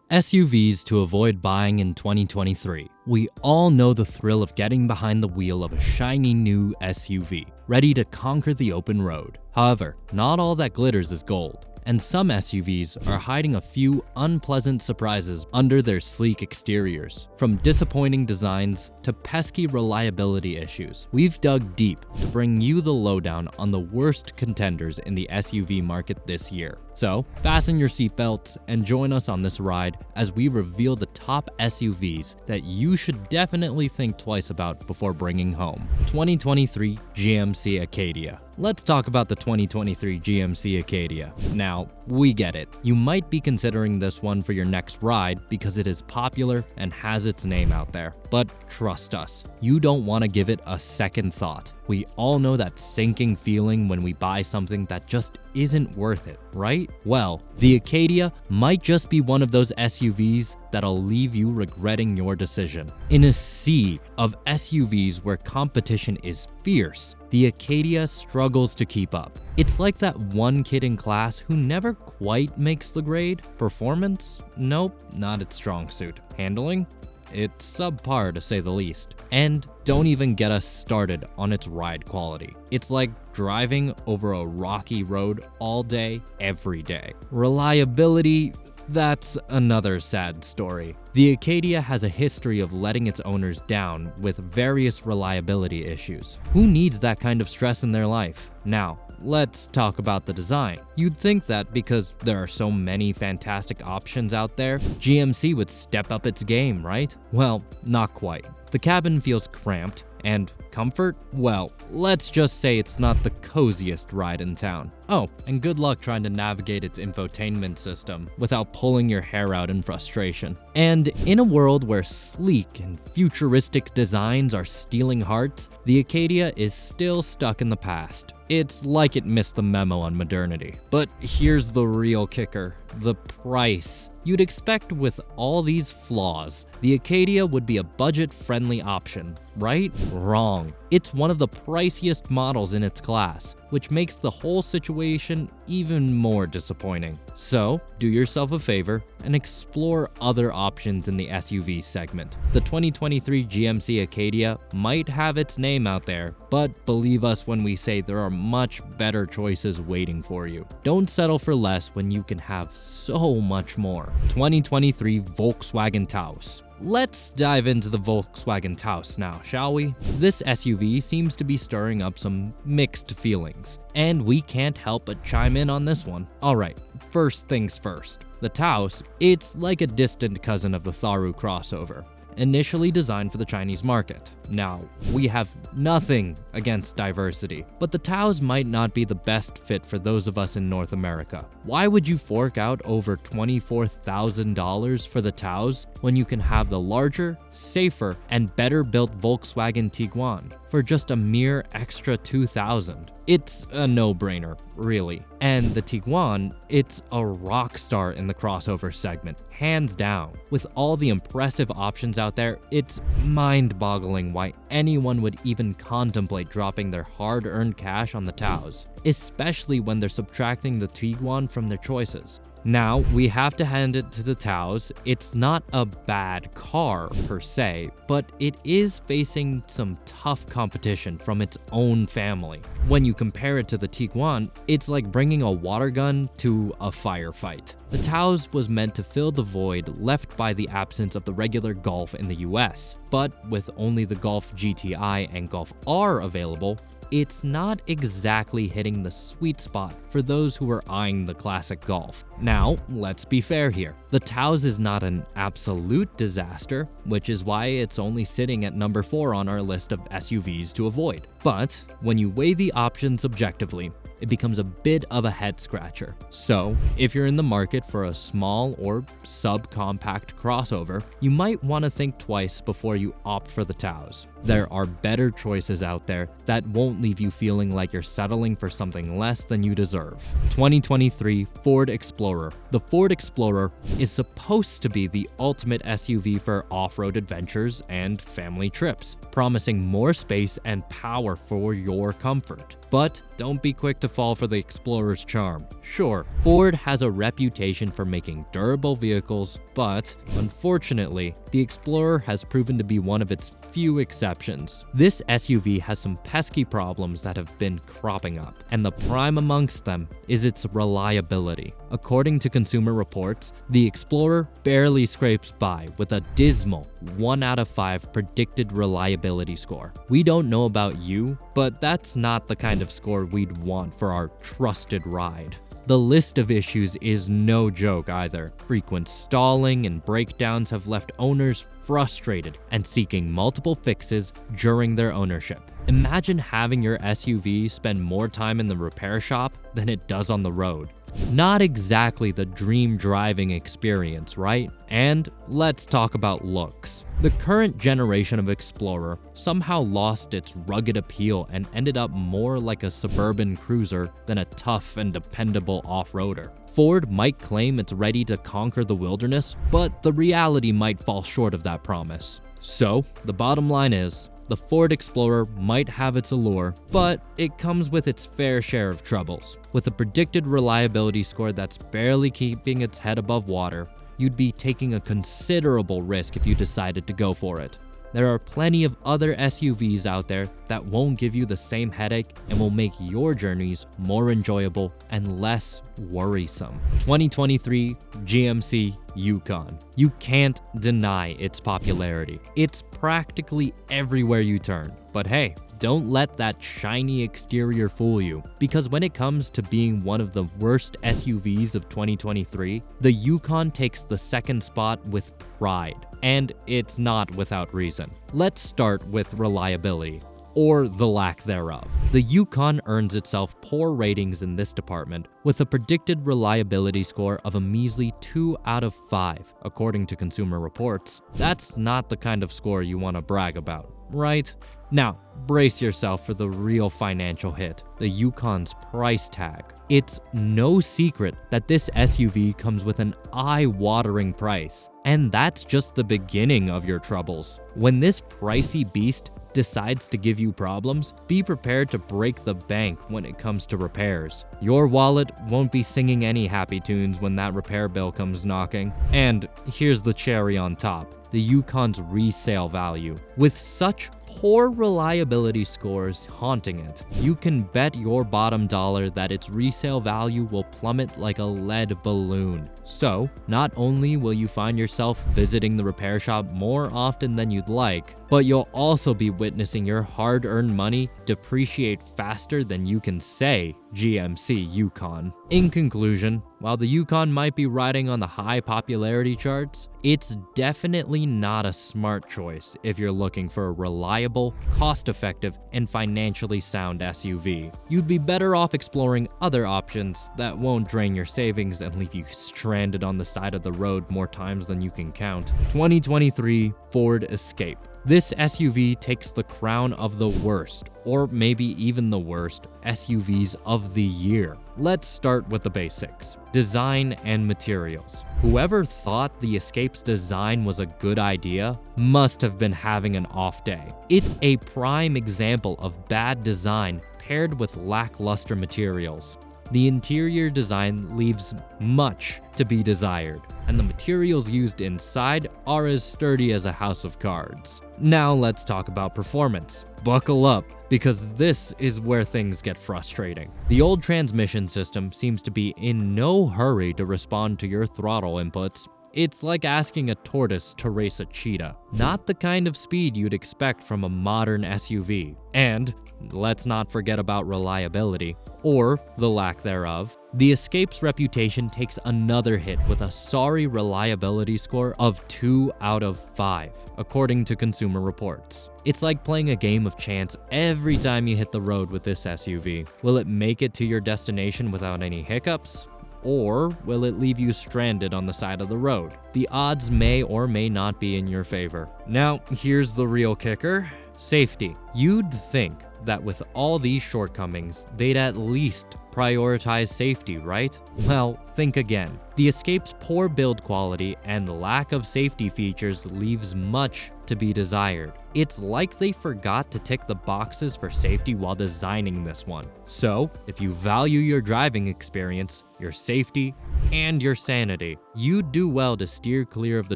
SUVs to avoid buying in 2023. We all know the thrill of getting behind the wheel of a shiny new SUV, ready to conquer the open road. However, not all that glitters is gold, and some SUVs are hiding a few unpleasant surprises under their sleek exteriors. From disappointing designs to pesky reliability issues, we've dug deep to bring you the lowdown on the worst contenders in the SUV market this year. So, fasten your seatbelts and join us on this ride as we reveal the top SUVs that you should definitely think twice about before bringing home. 2023 GMC Acadia. Let's talk about the 2023 GMC Acadia. Now, we get it. You might be considering this one for your next ride because it is popular and has its name out there. But trust us, you don't want to give it a second thought. We all know that sinking feeling when we buy something that just isn't worth it, right? Well, the Acadia might just be one of those SUVs that'll leave you regretting your decision. In a sea of SUVs where competition is fierce, the Acadia struggles to keep up. It's like that one kid in class who never quite makes the grade. Performance? Nope, not its strong suit. Handling? It's subpar to say the least. And don't even get us started on its ride quality. It's like driving over a rocky road all day, every day. Reliability? That's another sad story. The Acadia has a history of letting its owners down with various reliability issues. Who needs that kind of stress in their life? Now, let's talk about the design. You'd think that because there are so many fantastic options out there, GMC would step up its game, right? Well, not quite. The cabin feels cramped, and comfort? Well, let's just say it's not the coziest ride in town. Oh, and good luck trying to navigate its infotainment system without pulling your hair out in frustration. And in a world where sleek and futuristic designs are stealing hearts, the Acadia is still stuck in the past. It's like it missed the memo on modernity. But here's the real kicker: the price. You'd expect with all these flaws, the Acadia would be a budget-friendly option, right? Wrong. It's one of the priciest models in its class, which makes the whole situation even more disappointing. So, do yourself a favor and explore other options in the SUV segment. The 2023 GMC Acadia might have its name out there, but believe us when we say there are much better choices waiting for you. Don't settle for less when you can have so much more. 2023 Volkswagen Taos. Let's dive into the Volkswagen Taos now, shall we? This SUV seems to be stirring up some mixed feelings, and we can't help but chime in on this one. Alright, first things first. The Taos, it's like a distant cousin of the Tharu crossover, initially designed for the Chinese market. Now, we have nothing against diversity, but the Taos might not be the best fit for those of us in North America. Why would you fork out over $24,000 for the Taos when you can have the larger, safer, and better built Volkswagen Tiguan for just a mere extra $2,000? It's a no-brainer, really. And the Tiguan, it's a rock star in the crossover segment, hands down. With all the impressive options out there, it's mind-boggling why anyone would even contemplate dropping their hard-earned cash on the Taos, especially when they're subtracting the Tiguan from their choices. Now, we have to hand it to the Taos. It's not a bad car per se, but it is facing some tough competition from its own family. When you compare it to the Tiguan, it's like bringing a water gun to a firefight. The Taos was meant to fill the void left by the absence of the regular Golf in the US, but with only the Golf GTI and Golf R available, it's not exactly hitting the sweet spot for those who are eyeing the classic Golf. Now, let's be fair here. The Taos is not an absolute disaster, which is why it's only sitting at number 4 on our list of SUVs to avoid. But when you weigh the options objectively, it becomes a bit of a head scratcher. So, if you're in the market for a small or subcompact crossover, you might want to think twice before you opt for the Taos. There are better choices out there that won't leave you feeling like you're settling for something less than you deserve. 2023 Ford Explorer. The Ford Explorer is supposed to be the ultimate SUV for off-road adventures and family trips, promising more space and power for your comfort. But don't be quick to fall for the Explorer's charm. Sure, Ford has a reputation for making durable vehicles, but unfortunately, the Explorer has proven to be one of its few exceptions. This SUV has some pesky problems that have been cropping up, and the prime amongst them is its reliability. According to Consumer Reports, the Explorer barely scrapes by with a dismal 1 out of 5 predicted reliability score. We don't know about you, but that's not the kind of score we'd want for our trusted ride. The list of issues is no joke either. Frequent stalling and breakdowns have left owners frustrated and seeking multiple fixes during their ownership. Imagine having your SUV spend more time in the repair shop than it does on the road. Not exactly the dream driving experience, right? And let's talk about looks. The current generation of Explorer somehow lost its rugged appeal and ended up more like a suburban cruiser than a tough and dependable off-roader. Ford might claim it's ready to conquer the wilderness, but the reality might fall short of that promise. So, the bottom line is, the Ford Explorer might have its allure, but it comes with its fair share of troubles. With a predicted reliability score that's barely keeping its head above water, you'd be taking a considerable risk if you decided to go for it. There are plenty of other SUVs out there that won't give you the same headache and will make your journeys more enjoyable and less worrisome. 2023 GMC Yukon. You can't deny its popularity. It's practically everywhere you turn. But hey, don't let that shiny exterior fool you, because when it comes to being one of the worst SUVs of 2023, the Yukon takes the second spot with pride, and it's not without reason. Let's start with reliability, or the lack thereof. The Yukon earns itself poor ratings in this department, with a predicted reliability score of a measly 2 out of 5, according to Consumer Reports. That's not the kind of score you want to brag about, right? Now, brace yourself for the real financial hit, the Yukon's price tag. It's no secret that this SUV comes with an eye-watering price, and that's just the beginning of your troubles. When this pricey beast decides to give you problems, be prepared to break the bank when it comes to repairs. Your wallet won't be singing any happy tunes when that repair bill comes knocking. And here's the cherry on top, the Yukon's resale value. With such poor reliability scores haunting it, you can bet your bottom dollar that its resale value will plummet like a lead balloon. So, not only will you find yourself visiting the repair shop more often than you'd like, but you'll also be witnessing your hard-earned money depreciate faster than you can say GMC Yukon. In conclusion, while the Yukon might be riding on the high popularity charts, it's definitely not a smart choice if you're looking for a reliable, cost-effective, and financially sound SUV. You'd be better off exploring other options that won't drain your savings and leave you stranded on the side of the road more times than you can count. 2023 Ford Escape. This SUV takes the crown of the worst, or maybe even the worst, SUVs of the year. Let's start with the basics: design and materials. Whoever thought the Escape's design was a good idea must have been having an off day. It's a prime example of bad design paired with lackluster materials. The interior design leaves much to be desired, and the materials used inside are as sturdy as a house of cards. Now let's talk about performance. Buckle up, because this is where things get frustrating. The old transmission system seems to be in no hurry to respond to your throttle inputs. It's like asking a tortoise to race a cheetah. Not the kind of speed you'd expect from a modern SUV. And let's not forget about reliability, or the lack thereof. The Escape's reputation takes another hit with a sorry reliability score of 2 out of 5, according to Consumer Reports. It's like playing a game of chance every time you hit the road with this SUV. Will it make it to your destination without any hiccups? Or will it leave you stranded on the side of the road? The odds may or may not be in your favor. Now, here's the real kicker: safety. You'd think that with all these shortcomings, they'd at least prioritize safety, right? Well, think again. The Escape's poor build quality and the lack of safety features leaves much to be desired. It's like they forgot to tick the boxes for safety while designing this one. So, if you value your driving experience, your safety, and your sanity, you'd do well to steer clear of the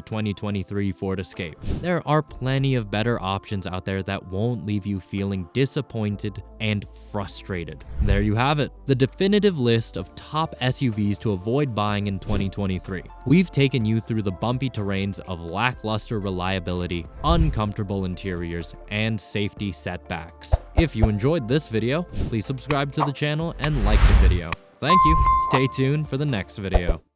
2023 Ford Escape. There are plenty of better options out there that won't leave you feeling disappointed and frustrated. There you have it, the definitive list of top SUVs to avoid buying in 2023. We've taken you through the bumpy terrains of lackluster reliability, uncomfortable interiors, and safety setbacks. If you enjoyed this video, please subscribe to the channel and like the video. Thank you. Stay tuned for the next video.